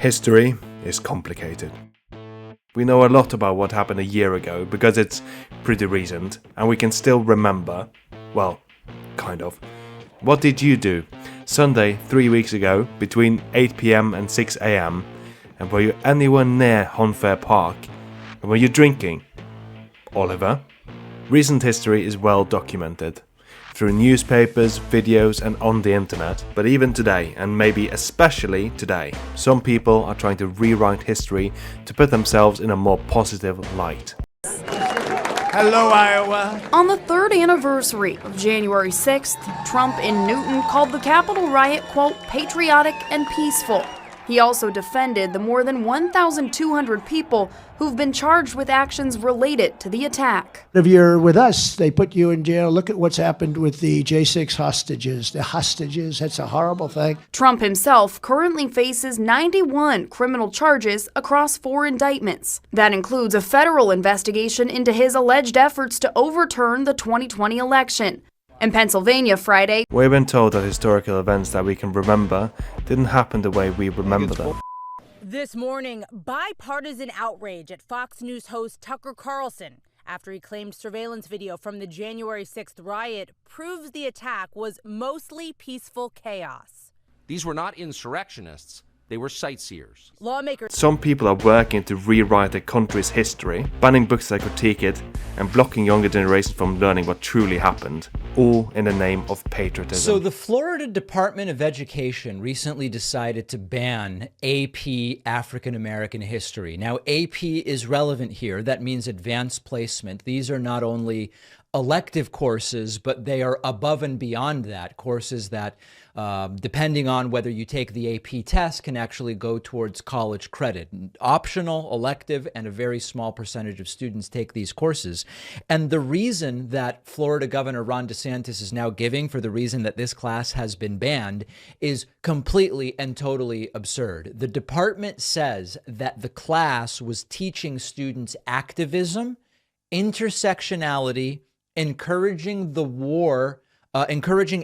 History is complicated. We know a lot about what happened a year ago because it's pretty recent and we can still remember, well, kind of. What did you do Sunday 3 weeks ago between 8 PM and 6 AM? And were you anywhere near Honfair Park? And were you drinking? Oliver? Recent history is well documented. Through newspapers, videos and on the internet. But even today, and maybe especially today, some people are trying to rewrite history to put themselves in a more positive light. Hello, Iowa. On the third anniversary of January 6th, Trump in Newton called the Capitol riot, quote, patriotic and peaceful. He also defended the more than 1,200 people who've been charged with actions related to the attack. If you're with us, they put you in jail. Look at what's happened with the J6 hostages. The hostages, that's a horrible thing. Trump himself currently faces 91 criminal charges across 4 indictments. That includes a federal investigation into his alleged efforts to overturn the 2020 election. In Pennsylvania Friday, we've been told that historical events that we can remember didn't happen the way we remember them. This morning, bipartisan outrage at Fox News host Tucker Carlson after he claimed surveillance video from the January 6th riot proves the attack was mostly peaceful chaos. These were not insurrectionists. They were sightseers. Lawmakers. Some people are working to rewrite their country's history, banning books that critique it, and blocking younger generations from learning what truly happened, all in the name of patriotism. So the Florida Department of Education recently decided to ban AP African American history. Now, AP is relevant here. That means advanced placement. These are not only elective courses, but they are above and beyond that. Courses that, depending on whether you take the AP test, can actually go towards college credit. Optional, elective, and a very small percentage of students take these courses. And the reason that Florida Governor Ron DeSantis is now giving for the reason that this class has been banned is completely and totally absurd. The department says that the class was teaching students activism, intersectionality, encouraging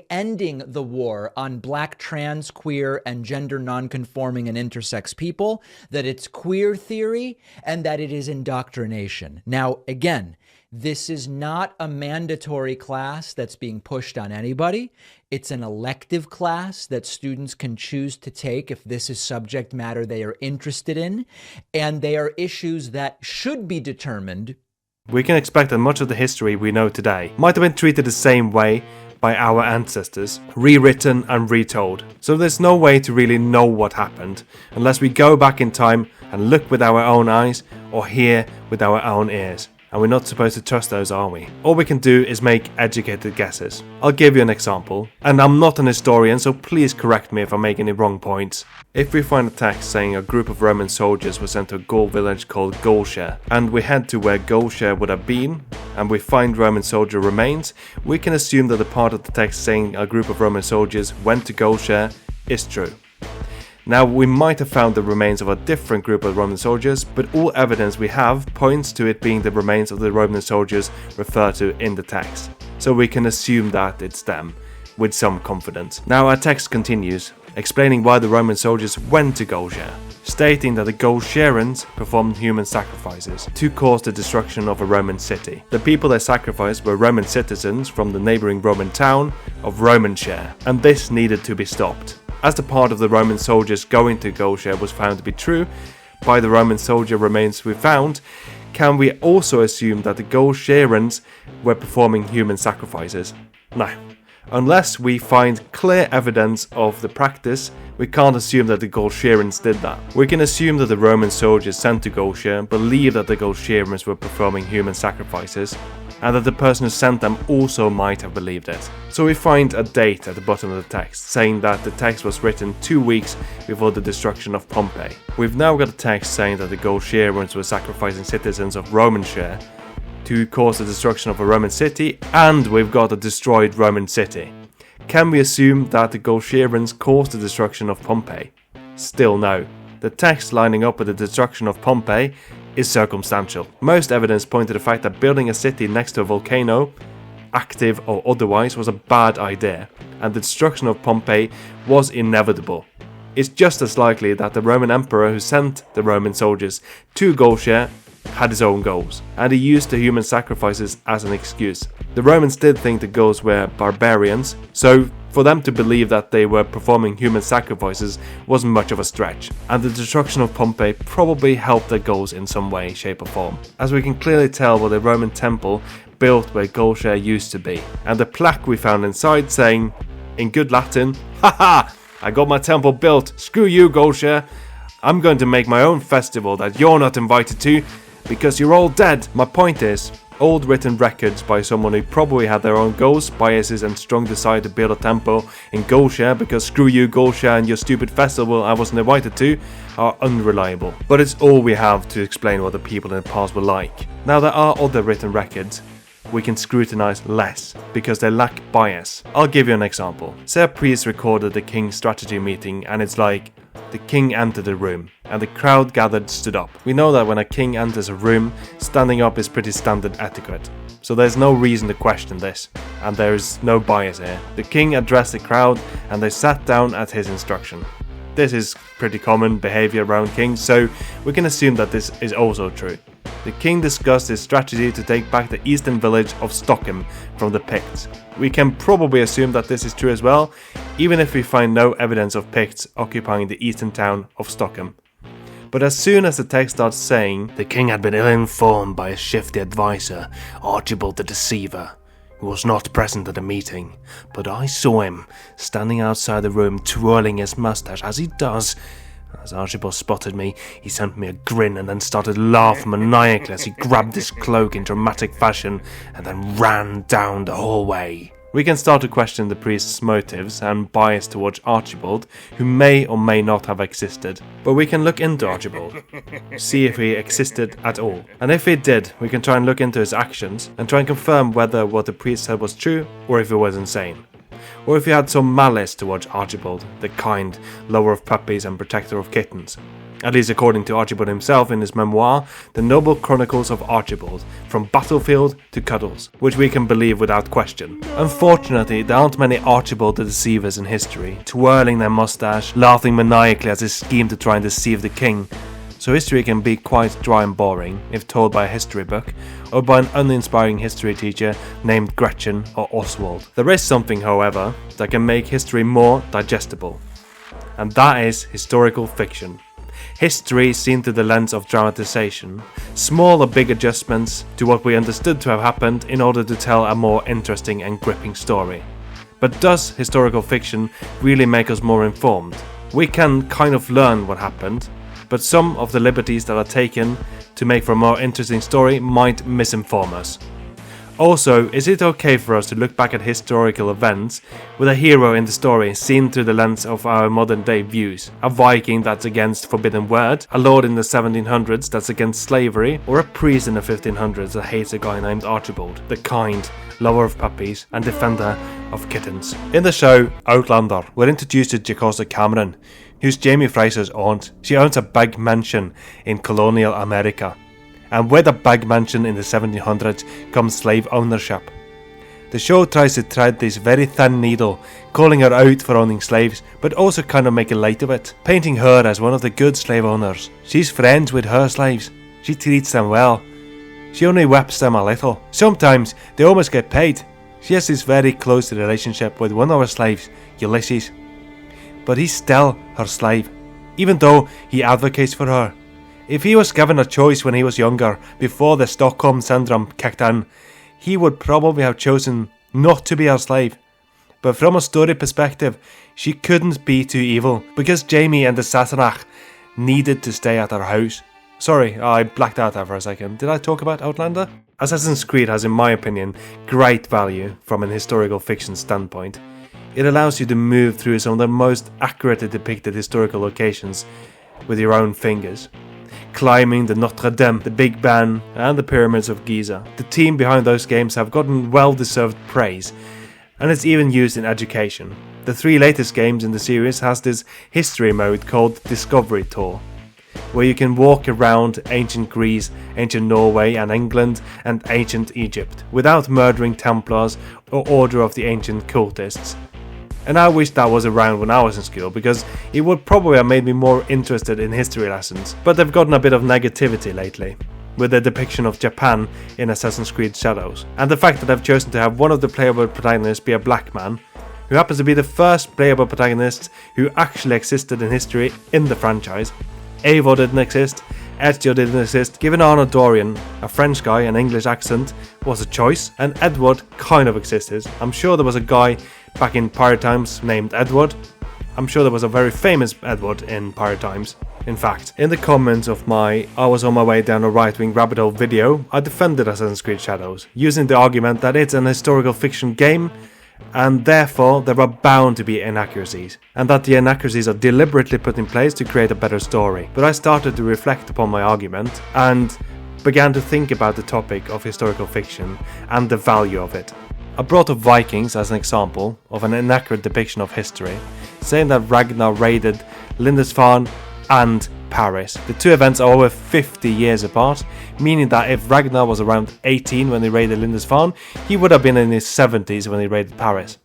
ending the war on Black, trans, queer, and gender nonconforming and intersex people, that it's queer theory, and that it is indoctrination. Now, again, this is not a mandatory class that's being pushed on anybody. It's an elective class that students can choose to take if this is subject matter they are interested in, and they are issues that should be determined. We can expect that much of the history we know today might have been treated the same way by our ancestors, rewritten and retold. So there's no way to really know what happened unless we go back in time and look with our own eyes or hear with our own ears. And we're not supposed to trust those, are we? All we can do is make educated guesses. I'll give you an example, and I'm not an historian, so please correct me if I make any wrong points. If we find a text saying a group of Roman soldiers were sent to a Gaul village called Gaulshare, and we head to where Gaulshare would have been, and we find Roman soldier remains, we can assume that the part of the text saying a group of Roman soldiers went to Gaulshare is true. Now, we might have found the remains of a different group of Roman soldiers, but all evidence we have points to it being the remains of the Roman soldiers referred to in the text. So we can assume that it's them, with some confidence. Now our text continues, explaining why the Roman soldiers went to Gaulshare, stating that the Gaulshareans performed human sacrifices to cause the destruction of a Roman city. The people they sacrificed were Roman citizens from the neighbouring Roman town of Romanshire, and this needed to be stopped. As the part of the Roman soldiers going to Gaulshare was found to be true by the Roman soldier remains we found, can we also assume that the Gaulshareans were performing human sacrifices? No. Unless we find clear evidence of the practice, we can't assume that the Gaulshareans did that. We can assume that the Roman soldiers sent to Gaulshare believed that the Gaulshareans were performing human sacrifices, and that the person who sent them also might have believed it. So we find a date at the bottom of the text, saying that the text was written 2 weeks before the destruction of Pompeii. We've now got a text saying that the Gaulshareans were sacrificing citizens of Romanshire to cause the destruction of a Roman city, and we've got a destroyed Roman city. Can we assume that the Gaulshareans caused the destruction of Pompeii? Still no. The text lining up with the destruction of Pompeii is circumstantial. Most evidence point to the fact that building a city next to a volcano, active or otherwise, was a bad idea, and the destruction of Pompeii was inevitable. it's just as likely that the Roman emperor who sent the Roman soldiers to Gauchère had his own goals, and he used the human sacrifices as an excuse. The Romans did think the Gauls were barbarians, so for them to believe that they were performing human sacrifices wasn't much of a stretch, and the destruction of Pompeii probably helped the Gauls in some way, shape or form, as we can clearly tell by the Roman temple built where Gauchère used to be, and the plaque we found inside saying, in good Latin, "Haha! I got my temple built, screw you Gauchère! I'm going to make my own festival that you're not invited to, because you're all dead." My point is, old written records by someone who probably had their own goals, biases and strong desire to build a temple in Gauchère because screw you Gauchère and your stupid festival I wasn't invited to, are unreliable. But it's all we have to explain what the people in the past were like. Now there are other written records we can scrutinize less because they lack bias. I'll give you an example. Say a priest recorded the king's strategy meeting and it's like, the king entered the room, and the crowd gathered stood up. We know that when a king enters a room, standing up is pretty standard etiquette. So there's no reason to question this, and there is no bias here. The king addressed the crowd, and they sat down at his instruction. This is pretty common behavior around kings, so we can assume that this is also true. The king discussed his strategy to take back the eastern village of Stockholm from the Picts. We can probably assume that this is true as well, even if we find no evidence of Picts occupying the eastern town of Stockholm. But as soon as the text starts saying, the king had been ill-informed by a shifty advisor, Archibald the Deceiver, who was not present at the meeting, but I saw him standing outside the room twirling his mustache as he does. As Archibald spotted me, he sent me a grin and then started laughing maniacally as he grabbed his cloak in dramatic fashion and then ran down the hallway. We can start to question the priest's motives and bias towards Archibald, who may or may not have existed. But we can look into Archibald, see if he existed at all. And if he did, we can try and look into his actions and try and confirm whether what the priest said was true or if he was insane. Or if he had some malice towards Archibald, the kind lover of puppies and protector of kittens. At least according to Archibald himself in his memoir, The Noble Chronicles of Archibald, From Battlefield to Cuddles, which we can believe without question. Unfortunately, there aren't many Archibald the Deceivers in history, twirling their mustache, laughing maniacally as they scheme to try and deceive the king. So history can be quite dry and boring if told by a history book, or by an uninspiring history teacher named Gretchen or Oswald. There is something, however, that can make history more digestible, and that is historical fiction. History seen through the lens of dramatization, small or big adjustments to what we understood to have happened in order to tell a more interesting and gripping story. But does historical fiction really make us more informed? We can kind of learn what happened, but some of the liberties that are taken to make for a more interesting story might misinform us. Also, is it okay for us to look back at historical events with a hero in the story seen through the lens of our modern day views? A Viking that's against forbidden word, a lord in the 1700s that's against slavery, or a priest in the 1500s that hates a guy named Archibald, the kind, lover of puppies and defender of kittens. In the show Outlander, we're introduced to Jocasta Cameron, who's Jamie Fraser's aunt. She owns a big mansion in colonial America. And with a big mansion in the 1700s comes slave ownership. The show tries to thread this very thin needle, calling her out for owning slaves, but also kind of making light of it, painting her as one of the good slave owners. She's friends with her slaves. She treats them well. She only whips them a little. Sometimes they almost get paid. She has this very close relationship with one of her slaves, Ulysses. But he's still her slave, even though he advocates for her. If he was given a choice when he was younger, before the Stockholm Syndrome kicked in, he would probably have chosen not to be her slave. But from a story perspective, she couldn't be too evil, because Jamie and the Sassenach needed to stay at her house. Sorry, I blacked out there for a second. Did I talk about Outlander? Assassin's Creed has, in my opinion, great value from an historical fiction standpoint. It allows you to move through some of the most accurately depicted historical locations with your own fingers. Climbing the Notre Dame, the Big Ben, and the Pyramids of Giza. The team behind those games have gotten well-deserved praise, and it's even used in education. The 3 latest games in the series has this history mode called Discovery Tour, where you can walk around ancient Greece, ancient Norway and England, and ancient Egypt, without murdering Templars or Order of the Ancient Cultists. And I wish that was around when I was in school, because it would probably have made me more interested in history lessons. But they've gotten a bit of negativity lately, with the depiction of Japan in Assassin's Creed Shadows. And the fact that I've chosen to have one of the playable protagonists be a black man, who happens to be the first playable protagonist who actually existed in history in the franchise. Eivor didn't exist, Ezio didn't exist, given Arno Dorian, a French guy, an English accent, was a choice, and Edward kind of existed. I'm sure there was a guy back in pirate times named Edward. I'm sure there was a very famous Edward in pirate times. In fact, in the comments of my I was on my way down a right-wing rabbit hole video, I defended Assassin's Creed Shadows, using the argument that it's an historical fiction game, and therefore there are bound to be inaccuracies, and that the inaccuracies are deliberately put in place to create a better story. But I started to reflect upon my argument, and began to think about the topic of historical fiction and the value of it. I brought up Vikings as an example of an inaccurate depiction of history, saying that Ragnar raided Lindisfarne and Paris. The two events are over 50 years apart, meaning that if Ragnar was around 18 when he raided Lindisfarne, he would have been in his 70s when he raided Paris.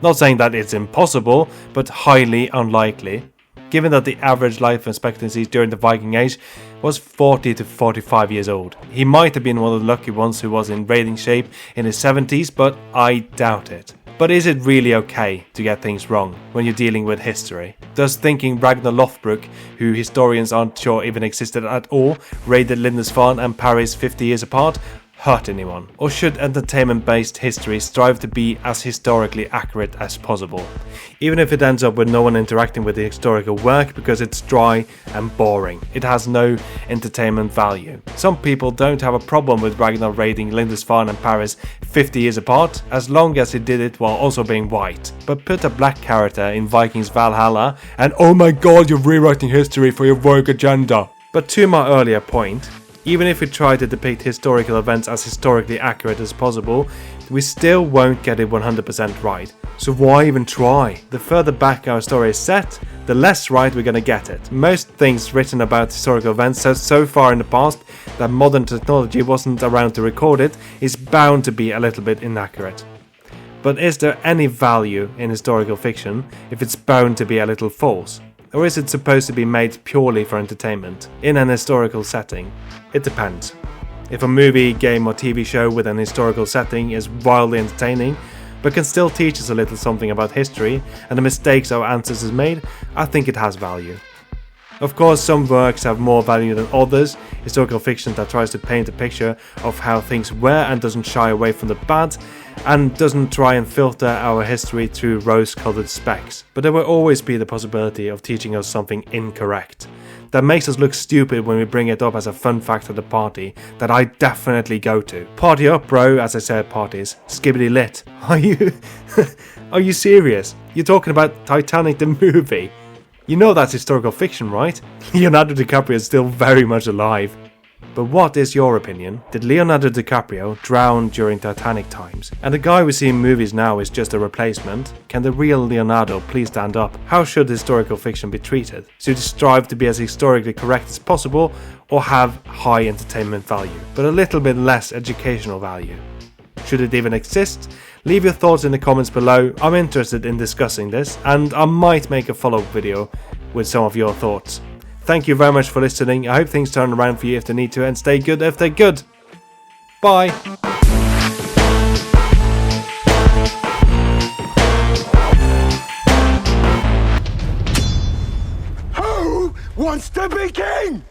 Not saying that it's impossible, but highly unlikely, given that the average life expectancy during the Viking Age was 40 to 45 years old. He might have been one of the lucky ones who was in raiding shape in his 70s, but I doubt it. But is it really okay to get things wrong when you're dealing with history? Does thinking Ragnar Lothbrok, who historians aren't sure even existed at all, raided Lindisfarne and Paris 50 years apart, hurt anyone? Or should entertainment-based history strive to be as historically accurate as possible, even if it ends up with no one interacting with the historical work because it's dry and boring? It has no entertainment value. Some people don't have a problem with Ragnar raiding Lindisfarne and Paris 50 years apart, as long as he did it while also being white. But put a black character in Vikings Valhalla and oh my god, you're rewriting history for your work agenda. But to my earlier point, even if we try to depict historical events as historically accurate as possible, we still won't get it 100% right. So why even try? The further back our story is set, the less right we're gonna get it. Most things written about historical events set so far in the past that modern technology wasn't around to record it is bound to be a little bit inaccurate. But is there any value in historical fiction if it's bound to be a little false? Or is it supposed to be made purely for entertainment, in an historical setting? It depends. If a movie, game or TV show with an historical setting is wildly entertaining, but can still teach us a little something about history and the mistakes our ancestors made, I think it has value. Of course, some works have more value than others. Historical fiction that tries to paint a picture of how things were and doesn't shy away from the bad, and doesn't try and filter our history through rose-colored specks. But there will always be the possibility of teaching us something incorrect that makes us look stupid when we bring it up as a fun fact at a party that I definitely go to. Party up, bro, as I say at parties. Skibbity lit. Are you serious? You're talking about Titanic the movie? You know that's historical fiction, right? Leonardo DiCaprio is still very much alive. But what is your opinion? Did Leonardo DiCaprio drown during Titanic times? And the guy we see in movies now is just a replacement? Can the real Leonardo please stand up? How should historical fiction be treated? Should it strive to be as historically correct as possible, or have high entertainment value, but a little bit less educational value? Should it even exist? Leave your thoughts in the comments below. I'm interested in discussing this, and I might make a follow-up video with some of your thoughts. Thank you very much for listening. I hope things turn around for you if they need to, and stay good if they're good. Bye. Who wants to be king?